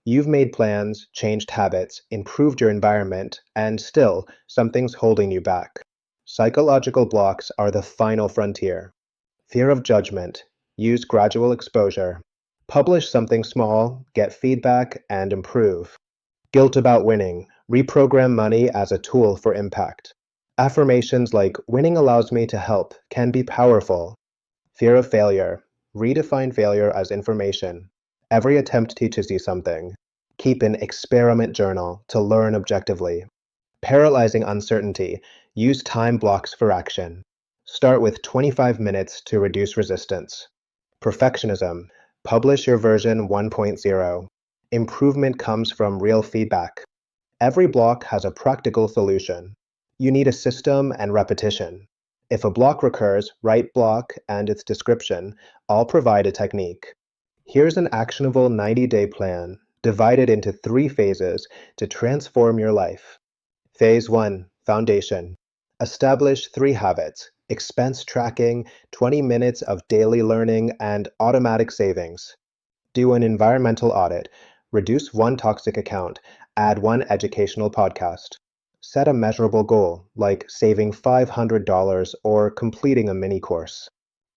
You've made plans, changed habits, improved your environment, and still, something's holding you back. Psychological blocks are the final frontier. Fear of judgment. Use gradual exposure. Publish something small, get feedback, and improve. Guilt about winning. Reprogram money as a tool for impact. Affirmations like winning allows me to help can be powerful. Fear of failure. Redefine failure as information. Every attempt teaches you something. Keep an experiment journal to learn objectively. Paralyzing uncertainty. Use time blocks for action. Start with 25 minutes to reduce resistance. Perfectionism. Publish your version 1.0. Improvement comes from real feedback. Every block has a practical solution. You need a system and repetition. If a block recurs, write block and its description. I'll provide a technique. Here's an actionable 90-day plan, divided into 3 phases to transform your life. Phase 1, Foundation. Establish 3 habits: expense tracking, 20 minutes of daily learning, and automatic savings. Do an environmental audit. Reduce 1 toxic account. Add 1 educational podcast. Set a measurable goal, like saving $500 or completing a mini course.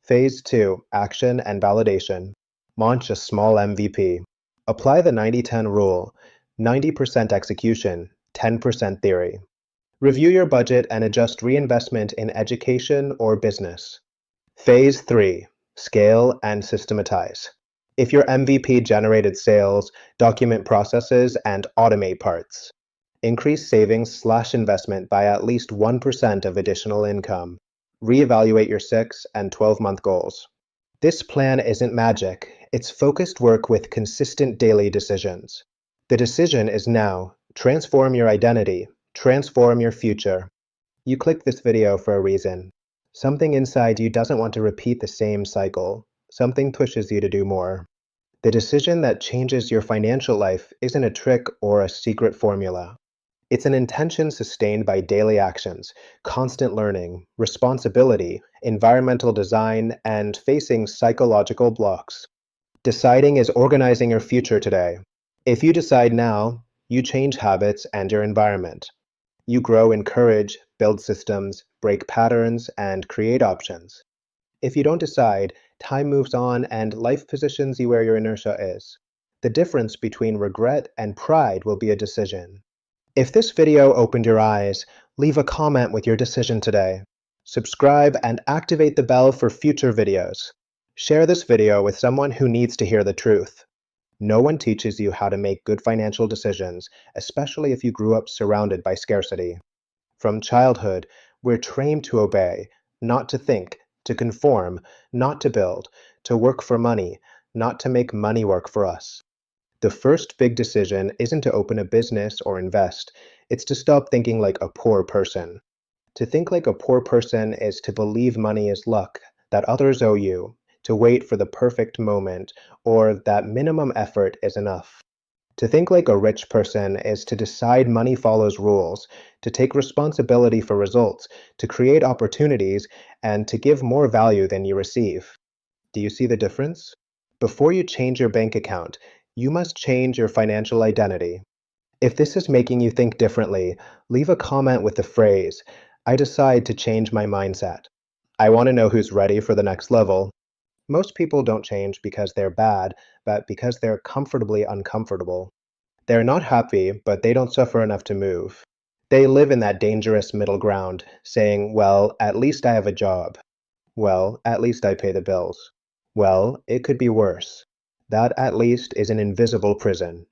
Phase 2, Action and Validation. Launch a small MVP. Apply the 90-10 rule, 90% execution, 10% theory. Review your budget and adjust reinvestment in education or business. Phase 3, Scale and Systematize. If your MVP generated sales, document processes and automate parts. Increase savings/investment by at least 1% of additional income. Reevaluate your 6 and 12-month goals. This plan isn't magic, it's focused work with consistent daily decisions. The decision is now. Transform your identity. Transform your future. You clicked this video for a reason. Something inside you doesn't want to repeat the same cycle. Something pushes you to do more. The decision that changes your financial life isn't a trick or a secret formula. It's an intention sustained by daily actions, constant learning, responsibility, environmental design, and facing psychological blocks. Deciding is organizing your future today. If you decide now, you change habits and your environment. You grow in courage, build systems, break patterns, and create options. If you don't decide, time moves on and life positions you where your inertia is. The difference between regret and pride will be a decision. If this video opened your eyes, leave a comment with your decision today. Subscribe and activate the bell for future videos. Share this video with someone who needs to hear the truth. No one teaches you how to make good financial decisions, especially if you grew up surrounded by scarcity. From childhood, we're trained to obey, not to think, to conform, not to build, to work for money, not to make money work for us. The first big decision isn't to open a business or invest, it's to stop thinking like a poor person. To think like a poor person is to believe money is luck, that others owe you, to wait for the perfect moment, or that minimum effort is enough. To think like a rich person is to decide money follows rules, to take responsibility for results, to create opportunities, and to give more value than you receive. Do you see the difference? Before you change your bank account, you must change your financial identity. If this is making you think differently, leave a comment with the phrase, "I decide to change my mindset." I want to know who's ready for the next level. Most people don't change because they're bad, but because they're comfortably uncomfortable. They're not happy, but they don't suffer enough to move. They live in that dangerous middle ground, saying, well, at least I have a job. Well, at least I pay the bills. Well, it could be worse. That at least is an invisible prison.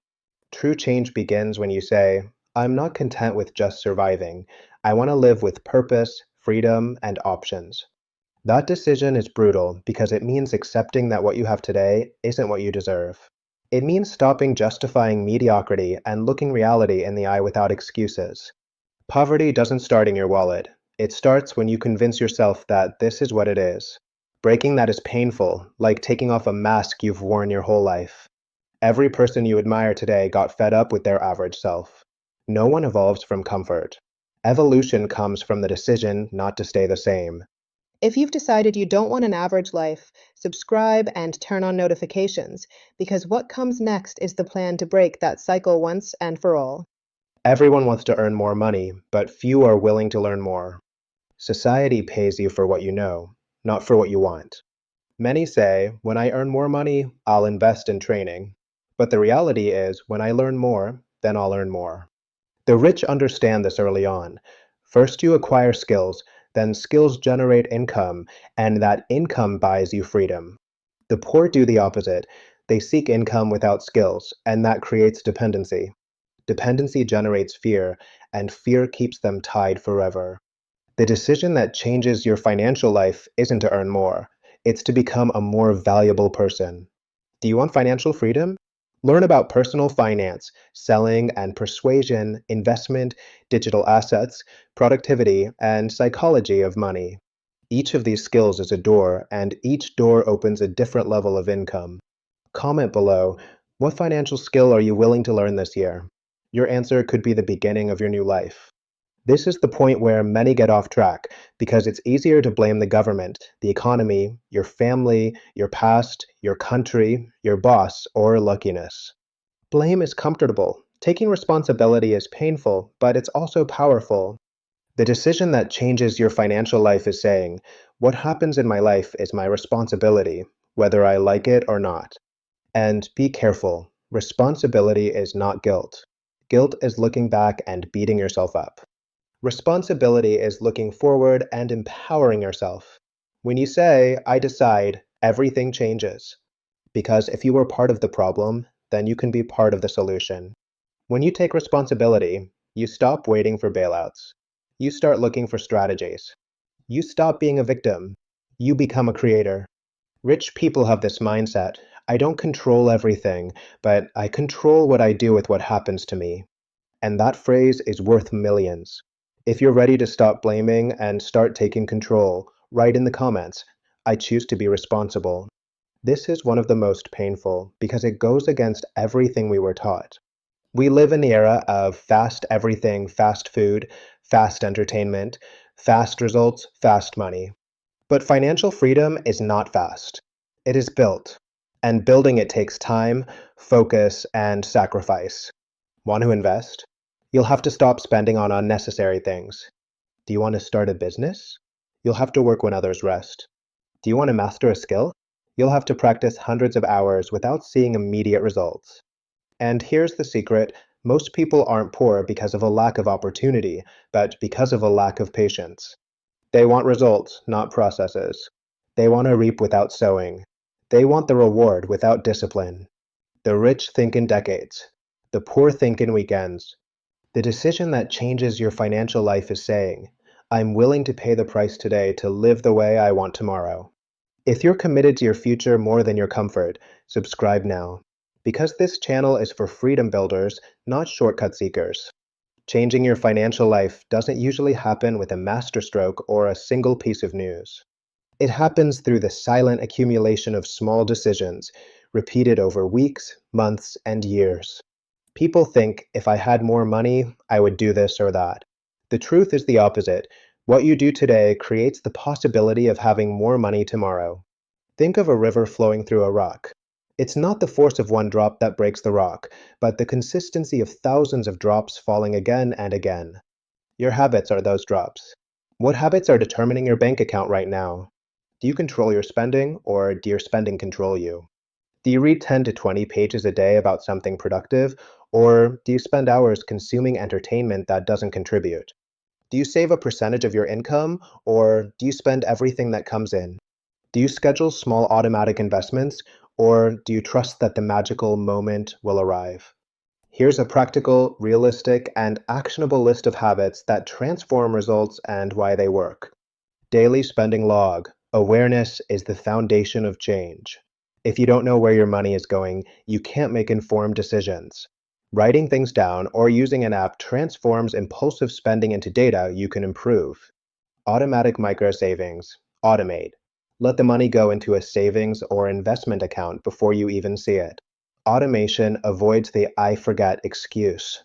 True change begins when you say, I'm not content with just surviving. I want to live with purpose, freedom, and options. That decision is brutal because it means accepting that what you have today isn't what you deserve. It means stopping justifying mediocrity and looking reality in the eye without excuses. Poverty doesn't start in your wallet. It starts when you convince yourself that this is what it is. Breaking that is painful, like taking off a mask you've worn your whole life. Every person you admire today got fed up with their average self. No one evolves from comfort. Evolution comes from the decision not to stay the same. If you've decided you don't want an average life, subscribe and turn on notifications, because what comes next is the plan to break that cycle once and for all. Everyone wants to earn more money, but few are willing to learn more. Society pays you for what you know, not for what you want. Many say, when I earn more money, I'll invest in training. But the reality is, when I learn more, then I'll earn more. The rich understand this early on. First, you acquire skills, then skills generate income, and that income buys you freedom. The poor do the opposite. They seek income without skills, and that creates dependency. Dependency generates fear, and fear keeps them tied forever. The decision that changes your financial life isn't to earn more, it's to become a more valuable person. Do you want financial freedom? Learn about personal finance, selling and persuasion, investment, digital assets, productivity, and psychology of money. Each of these skills is a door, and each door opens a different level of income. Comment below, what financial skill are you willing to learn this year? Your answer could be the beginning of your new life. This is the point where many get off track because it's easier to blame the government, the economy, your family, your past, your country, your boss, or luckiness. Blame is comfortable. Taking responsibility is painful, but it's also powerful. The decision that changes your financial life is saying, what happens in my life is my responsibility, whether I like it or not. And be careful. Responsibility is not guilt. Guilt is looking back and beating yourself up. Responsibility is looking forward and empowering yourself. When you say, I decide, everything changes. Because if you were part of the problem, then you can be part of the solution. When you take responsibility, you stop waiting for bailouts. You start looking for strategies. You stop being a victim. You become a creator. Rich people have this mindset. I don't control everything, but I control what I do with what happens to me. And that phrase is worth millions. If you're ready to stop blaming and start taking control, write in the comments, I choose to be responsible. This is one of the most painful because it goes against everything we were taught. We live in the era of fast everything, fast food, fast entertainment, fast results, fast money. But financial freedom is not fast. It is built. And building it takes time, focus, and sacrifice. Want to invest? You'll have to stop spending on unnecessary things. Do you want to start a business? You'll have to work when others rest. Do you want to master a skill? You'll have to practice hundreds of hours without seeing immediate results. And here's the secret, most people aren't poor because of a lack of opportunity, but because of a lack of patience. They want results, not processes. They want to reap without sowing. They want the reward without discipline. The rich think in decades. The poor think in weekends. The decision that changes your financial life is saying, I'm willing to pay the price today to live the way I want tomorrow. If you're committed to your future more than your comfort, subscribe now. Because this channel is for freedom builders, not shortcut seekers. Changing your financial life doesn't usually happen with a masterstroke or a single piece of news. It happens through the silent accumulation of small decisions, repeated over weeks, months, and years. People think if I had more money, I would do this or that. The truth is the opposite. What you do today creates the possibility of having more money tomorrow. Think of a river flowing through a rock. It's not the force of one drop that breaks the rock, but the consistency of thousands of drops falling again and again. Your habits are those drops. What habits are determining your bank account right now? Do you control your spending, or do your spending control you? Do you read 10 to 20 pages a day about something productive, or do you spend hours consuming entertainment that doesn't contribute? Do you save a percentage of your income, or do you spend everything that comes in? Do you schedule small automatic investments, or do you trust that the magical moment will arrive? Here's a practical, realistic, and actionable list of habits that transform results and why they work. Daily spending log. Awareness is the foundation of change. If you don't know where your money is going, you can't make informed decisions. Writing things down or using an app transforms impulsive spending into data you can improve. Automatic micro savings. Automate. Let the money go into a savings or investment account before you even see it. Automation avoids the I forget excuse.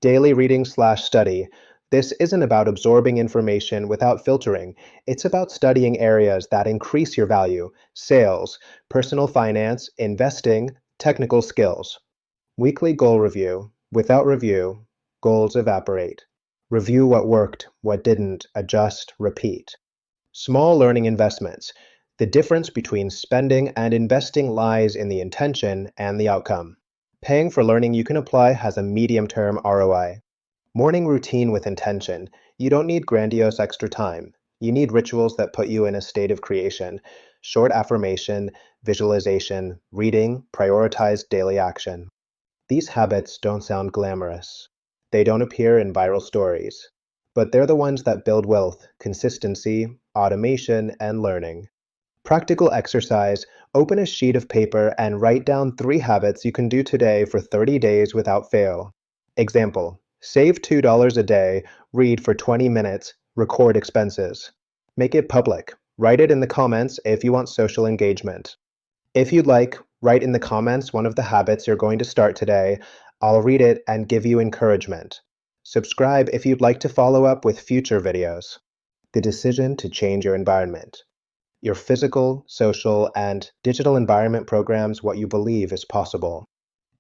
Daily reading/study. This isn't about absorbing information without filtering. It's about studying areas that increase your value: sales, personal finance, investing, technical skills. Weekly goal review. Without review, goals evaporate. Review what worked, what didn't, adjust, repeat. Small learning investments. The difference between spending and investing lies in the intention and the outcome. Paying for learning you can apply has a medium-term ROI. Morning routine with intention. You don't need grandiose extra time. You need rituals that put you in a state of creation. Short affirmation, visualization, reading, prioritized daily action. These habits don't sound glamorous. They don't appear in viral stories. But they're the ones that build wealth, consistency, automation, and learning. Practical exercise. Open a sheet of paper and write down 3 habits you can do today for 30 days without fail. Example: save $2 a day, read for 20 minutes, record expenses. Make it public. Write it in the comments if you want social engagement. If you'd like, write in the comments one of the habits you're going to start today. I'll read it and give you encouragement. Subscribe if you'd like to follow up with future videos. The decision to change your environment. Your physical, social, and digital environment programs what you believe is possible.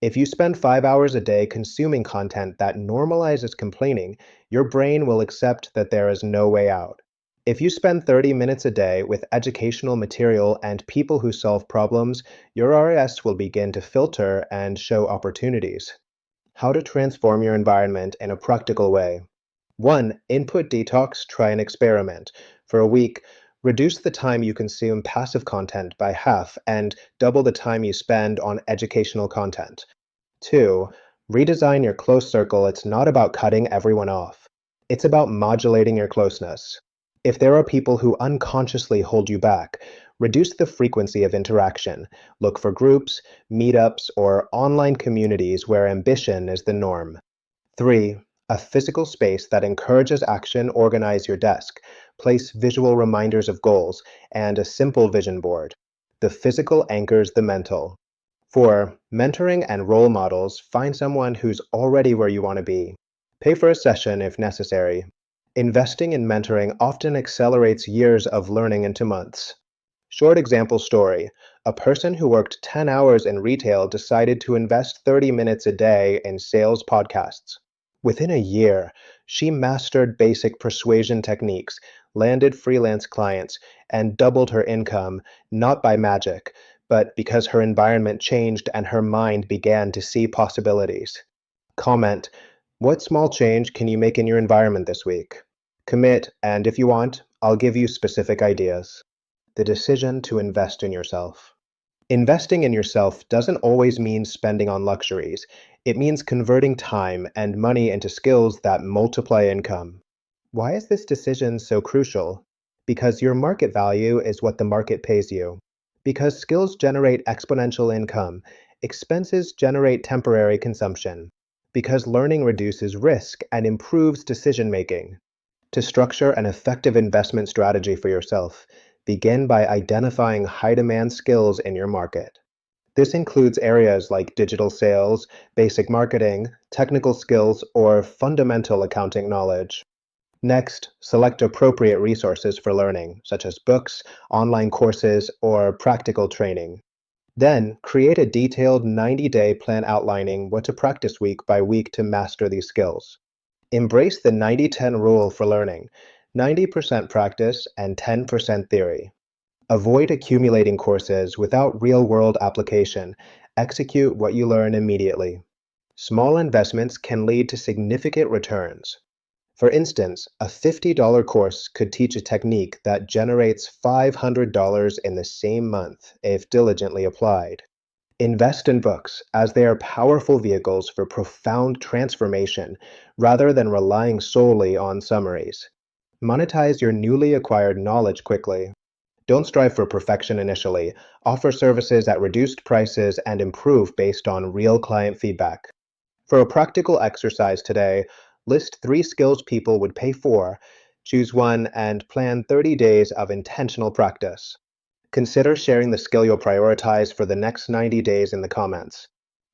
If you spend 5 hours a day consuming content that normalizes complaining, your brain will accept that there is no way out. If you spend 30 minutes a day with educational material and people who solve problems, your RAS will begin to filter and show opportunities. How to transform your environment in a practical way. 1. Input detox. Try an experiment. For a week, reduce the time you consume passive content by half and double the time you spend on educational content. 2. Redesign your close circle. It's not about cutting everyone off. It's about modulating your closeness. If there are people who unconsciously hold you back, reduce the frequency of interaction. Look for groups, meetups, or online communities where ambition is the norm. 3. A physical space that encourages action. Organize your desk. Place visual reminders of goals and a simple vision board. The physical anchors the mental. 4. Mentoring and role models. Find someone who's already where you want to be. Pay for a session if necessary. Investing in mentoring often accelerates years of learning into months. Short example story. A person who worked 10 hours in retail decided to invest 30 minutes a day in sales podcasts. Within a year, she mastered basic persuasion techniques, landed freelance clients, and doubled her income, not by magic, but because her environment changed and her mind began to see possibilities. Comment: what small change can you make in your environment this week? Commit, and if you want, I'll give you specific ideas. The decision to invest in yourself. Investing in yourself doesn't always mean spending on luxuries. It means converting time and money into skills that multiply income. Why is this decision so crucial? Because your market value is what the market pays you. Because skills generate exponential income, expenses generate temporary consumption. Because learning reduces risk and improves decision making. To structure an effective investment strategy for yourself, begin by identifying high-demand skills in your market. This includes areas like digital sales, basic marketing, technical skills, or fundamental accounting knowledge. Next, select appropriate resources for learning, such as books, online courses, or practical training. Then, create a detailed 90-day plan outlining what to practice week by week to master these skills. Embrace the 90-10 rule for learning: 90% practice and 10% theory. Avoid accumulating courses without real-world application. Execute what you learn immediately. Small investments can lead to significant returns. For instance, a $50 course could teach a technique that generates $500 in the same month if diligently applied. Invest in books, as they are powerful vehicles for profound transformation rather than relying solely on summaries. Monetize your newly acquired knowledge quickly. Don't strive for perfection initially. Offer services at reduced prices and improve based on real client feedback. For a practical exercise today, list 3 skills people would pay for, choose one, and plan 30 days of intentional practice. Consider sharing the skill you'll prioritize for the next 90 days in the comments.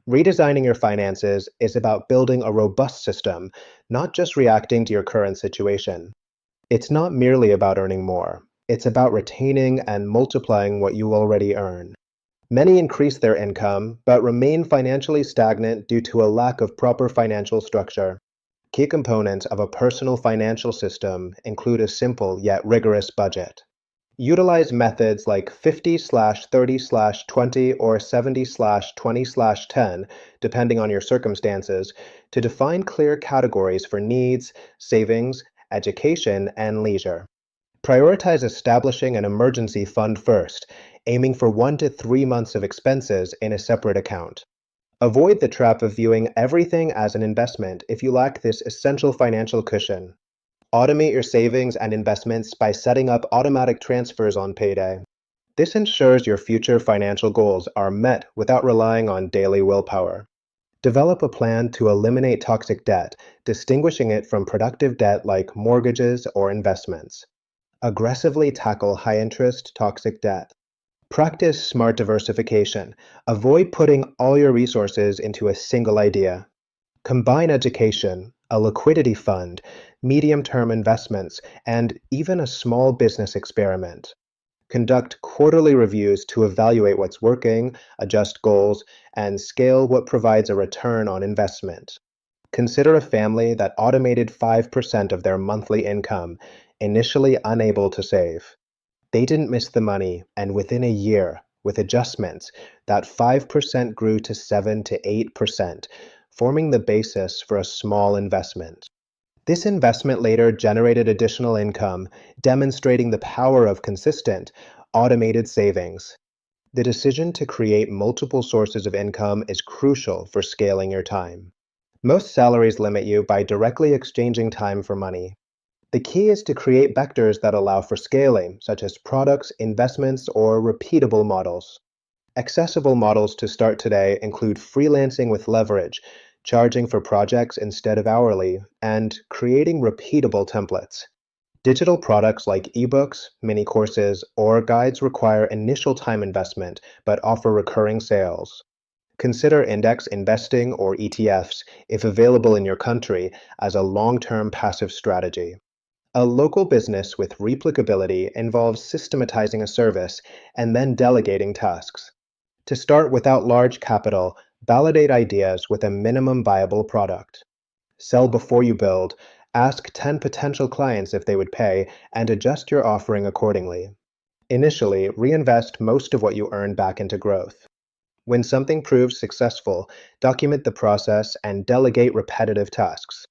Redesigning your finances is about building a robust system, not just reacting to your current situation. It's not merely about earning more, it's about retaining and multiplying what you already earn. Many increase their income, but remain financially stagnant due to a lack of proper financial structure. Key components of a personal financial system include a simple yet rigorous budget. Utilize methods like 50/30/20 or 70/20/10, depending on your circumstances, to define clear categories for needs, savings, education, and leisure. Prioritize establishing an emergency fund first, aiming for 1 to 3 months of expenses in a separate account. Avoid the trap of viewing everything as an investment if you lack this essential financial cushion. Automate your savings and investments by setting up automatic transfers on payday. This ensures your future financial goals are met without relying on daily willpower. Develop a plan to eliminate toxic debt, distinguishing it from productive debt like mortgages or investments. Aggressively tackle high-interest, toxic debt. Practice smart diversification. Avoid putting all your resources into a single idea. Combine education, a liquidity fund, medium-term investments, and even a small business experiment. Conduct quarterly reviews to evaluate what's working, adjust goals, and scale what provides a return on investment. Consider a family that automated 5% of their monthly income, initially unable to save. They didn't miss the money, and within a year, with adjustments, that 5% grew to 7 to 8%, forming the basis for a small investment. This investment later generated additional income, demonstrating the power of consistent, automated savings. The decision to create multiple sources of income is crucial for scaling your time. Most salaries limit you by directly exchanging time for money. The key is to create vectors that allow for scaling, such as products, investments, or repeatable models. Accessible models to start today include freelancing with leverage, charging for projects instead of hourly, and creating repeatable templates. Digital products like ebooks, mini courses, or guides require initial time investment but offer recurring sales. Consider index investing or ETFs, if available in your country, as a long-term passive strategy. A local business with replicability involves systematizing a service and then delegating tasks. To start without large capital, validate ideas with a minimum viable product. Sell before you build, ask 10 potential clients if they would pay, and adjust your offering accordingly. Initially, reinvest most of what you earn back into growth. When something proves successful, document the process and delegate repetitive tasks.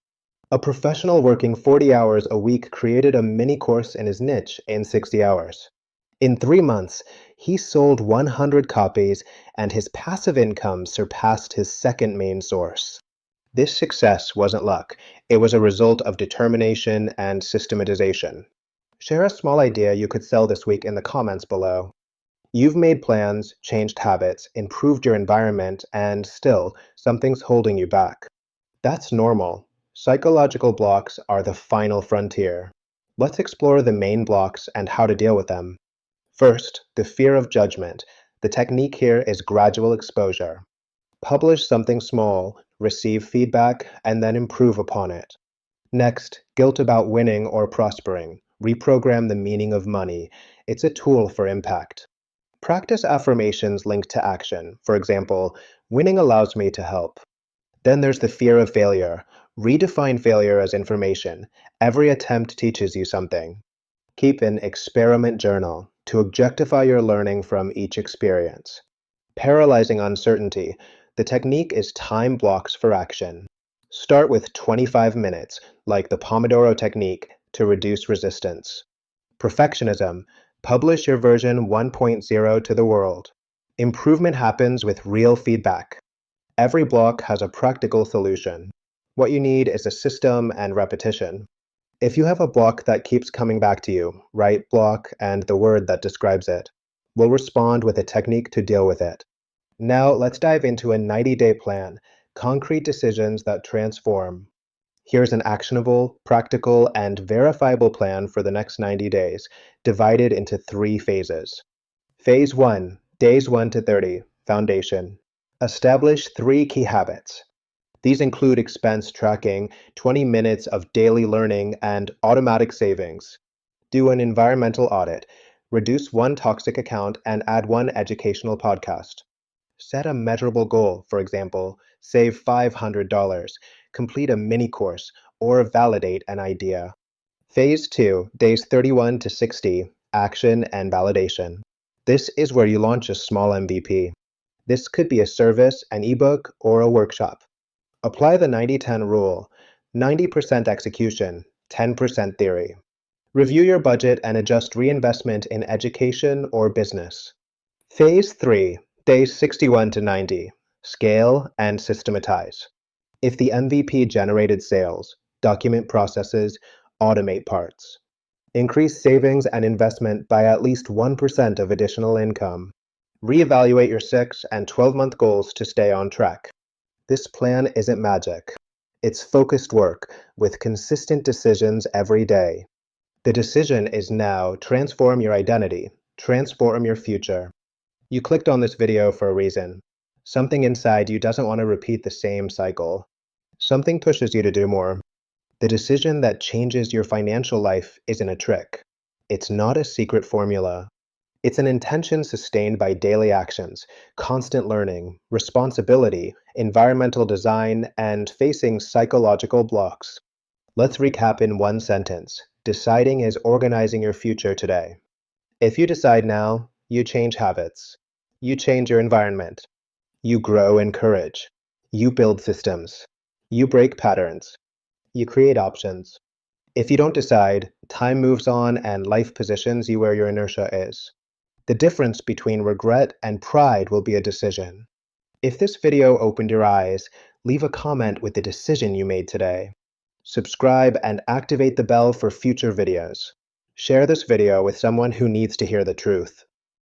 A professional working 40 hours a week created a mini course in his niche in 60 hours. In 3 months, he sold 100 copies and his passive income surpassed his second main source. This success wasn't luck, it was a result of determination and systematization. Share a small idea you could sell this week in the comments below. You've made plans, changed habits, improved your environment, and still, something's holding you back. That's normal. Psychological blocks are the final frontier. Let's explore the main blocks and how to deal with them. First, the fear of judgment. The technique here is gradual exposure. Publish something small, receive feedback, and then improve upon it. Next, guilt about winning or prospering. Reprogram the meaning of money. It's a tool for impact. Practice affirmations linked to action. For example, winning allows me to help. Then there's the fear of failure. Redefine failure as information. Every attempt teaches you something. Keep an experiment journal to objectify your learning from each experience. Paralyzing uncertainty. The technique is time blocks for action. Start with 25 minutes, like the Pomodoro technique, to reduce resistance. Perfectionism. Publish your version 1.0 to the world. Improvement happens with real feedback. Every block has a practical solution. What you need is a system and repetition. If you have a block that keeps coming back to you, write block and the word that describes it. We'll respond with a technique to deal with it. Now let's dive into a 90-day plan, concrete decisions that transform. Here's an actionable, practical, and verifiable plan for the next 90 days, divided into 3 phases. Phase 1, days 1 to 30, foundation. Establish 3 key habits. These include expense tracking, 20 minutes of daily learning, and automatic savings. Do an environmental audit. Reduce one toxic account and add one educational podcast. Set a measurable goal, for example, save $500, complete a mini course, or validate an idea. Phase 2, days 31 to 60, action and validation. This is where you launch a small MVP. This could be a service, an ebook, or a workshop. Apply the 90-10 rule, 90% execution, 10% theory. Review your budget and adjust reinvestment in education or business. Phase 3, days 61 to 90, scale and systematize. If the MVP generated sales, document processes, automate parts. Increase savings and investment by at least 1% of additional income. Reevaluate your 6 and 12-month goals to stay on track. This plan isn't magic. It's focused work with consistent decisions every day. The decision is now: transform your identity, transform your future. You clicked on this video for a reason. Something inside you doesn't want to repeat the same cycle. Something pushes you to do more. The decision that changes your financial life isn't a trick. It's not a secret formula. It's an intention sustained by daily actions, constant learning, responsibility, environmental design, and facing psychological blocks. Let's recap in one sentence. Deciding is organizing your future today. If you decide now, you change habits. You change your environment. You grow in courage. You build systems. You break patterns. You create options. If you don't decide, time moves on and life positions you where your inertia is. The difference between regret and pride will be a decision. If this video opened your eyes, leave a comment with the decision you made today. Subscribe and activate the bell for future videos. Share this video with someone who needs to hear the truth.